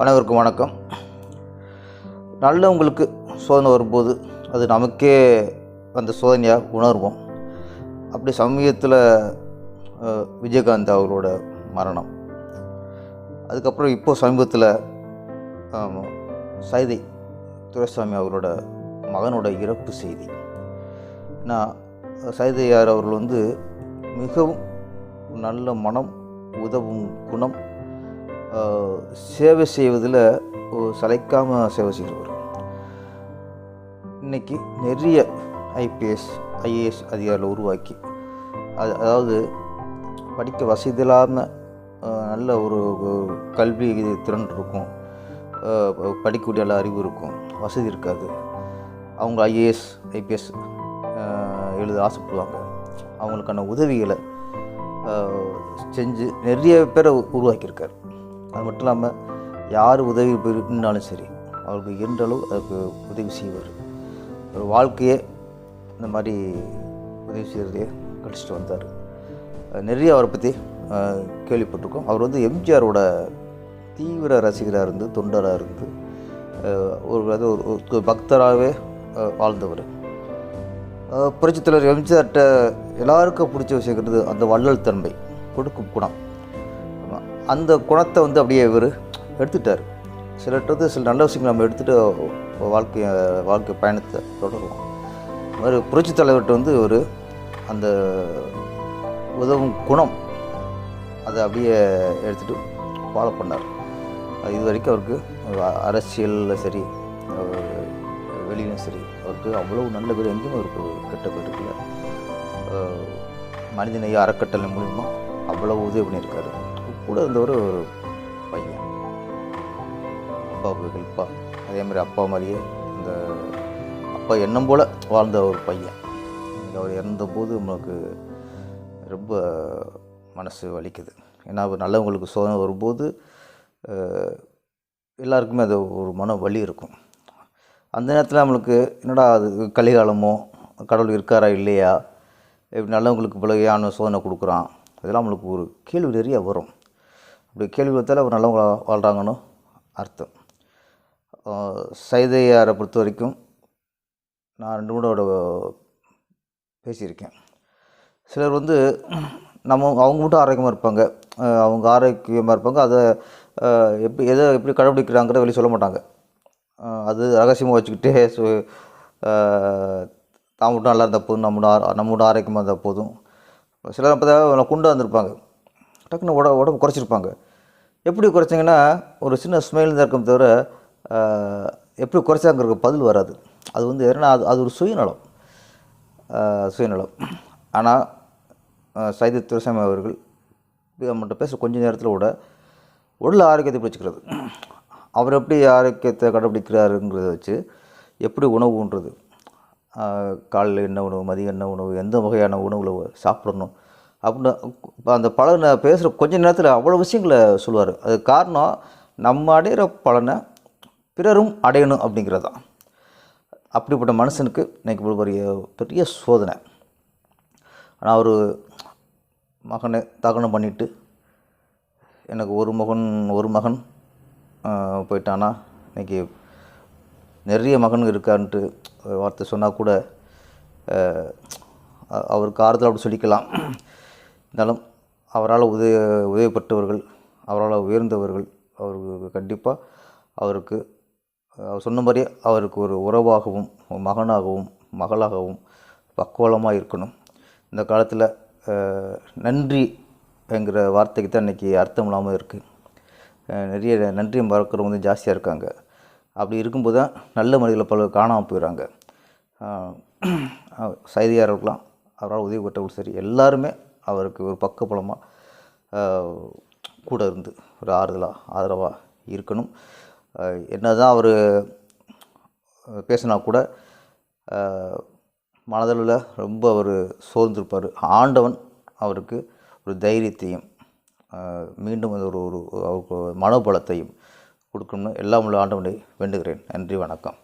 அனைவருக்கும் வணக்கம். நல்லவங்களுக்கு சோதனை வரும்போது அது நமக்கே அந்த சோதனையாக உணர்வோம். அப்படி சமயத்தில் விஜயகாந்த் அவர்களோட மரணம், அதுக்கப்புறம் இப்போ சமீபத்தில் சைதை துரைசாமி அவர்களோட மகனோட இறப்பு செய்தி. நான் சைதையார் அவர்கள் மிகவும் நல்ல மனம், உதவும் குணம், சேவை செய்வதில் சளைக்காமல் சேவை செய்கிறவர். இன்றைக்கி நிறைய ஐபிஎஸ் ஐஏஎஸ் அதிகாரிகள் உருவாக்கி அதாவது படிக்க வசதி இல்லாமல் நல்ல ஒரு கல்வி திறன் இருக்கும், படிக்கக்கூடிய நல்ல அறிவு இருக்கும், வசதி இருக்காது. அவங்க ஐஏஎஸ் ஐபிஎஸ் எழுத ஆசைப்படுவாங்க. அவங்களுக்கான உதவிகளை செஞ்சு நிறைய பேரை உருவாக்கியிருக்கார். அது மட்டும் இல்லாமல் யார் உதவி போயிருந்தாலும் சரி அவருக்கு இயன்றளவு அதுக்கு உதவி செய்வார். ஒரு வாழ்க்கையே இந்த மாதிரி உதவி செய்கிறதே கழிச்சிட்டு வந்தார். நிறைய அவரை பற்றி கேள்விப்பட்டிருக்கோம். அவர் எம்ஜிஆரோட தீவிர ரசிகராக இருந்து, தொண்டராக இருந்து, ஒரு பக்தராகவே வாழ்ந்தவர். புரட்சித் தலைவர் எம்ஜிஆர்கிட்ட எல்லாருக்கும் பிடிச்ச விஷயங்கிறது அந்த வள்ளல் தன்மை, கொடுக்கும் குணம். அந்த குணத்தை அப்படியே இவர் எடுத்துட்டார். சிலர்கிட்ட சில நல்ல விஷயங்கள் நம்ம எடுத்துகிட்டு வாழ்க்கை பயணத்தை தொடருவோம். மாதிரி புரட்சித் தலைவர்கிட்ட ஒரு அந்த உதவும் குணம் அதை அப்படியே எடுத்துகிட்டு ஃபாலோ பண்ணார். இது வரைக்கும் அவருக்கு அரசியலில் சரி, வெளியிலும் சரி, அவருக்கு அவ்வளவு நல்ல பேர், எங்கேயும் அவருக்கு கெட்ட பேர் இருக்குல்ல. மனிதநேய அறக்கட்டளை மூலிமா அவ்வளவு உதவி பண்ணியிருக்காரு. கூட இருந்தவர் ஒரு பையன், அப்பாவுக்கு ஹெல்ப்பாக, அதே மாதிரி அப்பா மாதிரியே அந்த அப்பா எண்ணம் போல் வாழ்ந்த ஒரு பையன். அவர் இறந்தபோது நம்மளுக்கு ரொம்ப மனசு வலிக்குது. ஏன்னா நல்லவங்களுக்கு சோதனை வரும்போது எல்லாருக்குமே அது ஒரு மன வலி இருக்கும். அந்த நேரத்தில் நம்மளுக்கு என்னடா அது கலிகாலமோ, கடவுள் இருக்காரா இல்லையா, இப்படி நல்லவங்களுக்கு பிள்ளையான சோதனை கொடுக்குறான், இதெல்லாம் நம்மளுக்கு ஒரு கேள்வி நிறைய வரும். அப்படி கேள்வி வைத்தால் அவர் நல்லவங்க வாழ்கிறாங்கன்னு அர்த்தம். சைதையாரை பொறுத்த வரைக்கும் நான் 2 மூணோட பேசியிருக்கேன். சிலர் அவங்க மட்டும் ஆரோக்கியமாக இருப்பாங்க, அவங்க ஆரோக்கியமாக இருப்பாங்க, அதை எப்படி கடைபிடிக்கிறாங்கிறத வெளியே சொல்ல மாட்டாங்க. அது ரகசியமாக வச்சுக்கிட்டே தான் மட்டும் நல்லா இருந்தால் போதும், நம்ம மட்டும் ஆரோக்கியமாக இருந்தால் போதும். சிலர் அப்போ தான் குண்டாக இருந்திருப்பாங்க, டக்குன்னு உடம்பு குறைச்சிருப்பாங்க. எப்படி குறைச்சிங்கன்னா ஒரு சின்ன ஸ்மைல் தான் இருக்கும், தவிர எப்படி குறைச்சாங்கிறது பதில் வராது. அது ஏன்னா அது ஒரு சுயநலம். ஆனால் சைதை துரைசாமி அவர்கள் நம்மகிட்ட பேச கொஞ்ச நேரத்தில் கூட உடல் ஆரோக்கியத்தை பிடிச்சிக்கிறது, அவர் எப்படி ஆரோக்கியத்தை கடைபிடிக்கிறாருங்கிறத வச்சு எப்படி உணவுன்றது, காலையில் என்ன உணவு, மதியம் என்ன உணவு, எந்த வகையான உணவுகளை சாப்பிடணும் அப்படின்னு இப்போ அந்த பலனை பேசுகிற கொஞ்ச நேரத்தில் அவ்வளோ விஷயங்களை சொல்லுவார். அது காரணம் நம்ம அடையிற பலனை பிறரும் அடையணும் அப்படிங்கிறது தான். அப்படிப்பட்ட மனுஷனுக்கு இன்றைக்கி பெரிய சோதனை. ஆனால் அவர் மகனை தகனம் பண்ணிவிட்டு எனக்கு ஒரு மகன் போயிட்டானா, இன்றைக்கி நிறைய மகன் இருக்கான்ட்டு வார்த்தை சொன்னால் கூட அவருக்கு ஆறுதல் அப்படி சொல்லிக்கலாம். இருந்தாலும் அவரால் உதவிப்பட்டவர்கள், அவரால் உயர்ந்தவர்கள், அவருக்கு கண்டிப்பாக அவர் சொன்ன மாதிரியே அவருக்கு ஒரு உறவாகவும், மகனாகவும், மகளாகவும் பக்குவலமாக இருக்கணும். இந்த காலத்தில் நன்றி என்கிற வார்த்தைக்கு தான் இன்றைக்கி அர்த்தம் இல்லாமல் இருக்குது. நிறைய நன்றி மறக்கிறவங்க ஜாஸ்தியாக இருக்காங்க. அப்படி இருக்கும்போது தான் நல்ல மனிதர்கள் பலர் காணாமல் போயிடுறாங்க. சைதையார் இருக்கலாம், அவரால் உதவி பெற்றவர்கள் சரி, எல்லாருமே அவருக்கு ஒரு பக்கபலமாக கூட இருந்து ஒரு ஆதரவாக இருக்கணும். என்ன தான் அவர் பேசினா கூட மனதளவில் ரொம்ப அவர் சோர்ந்திருப்பார். ஆண்டவன் அவருக்கு ஒரு தைரியத்தையும் மீண்டும் அவருக்கு மனோபலத்தையும் கொடுக்கணும்னு எல்லாம் உள்ள ஆண்டவனை வேண்டுகிறேன். நன்றி, வணக்கம்.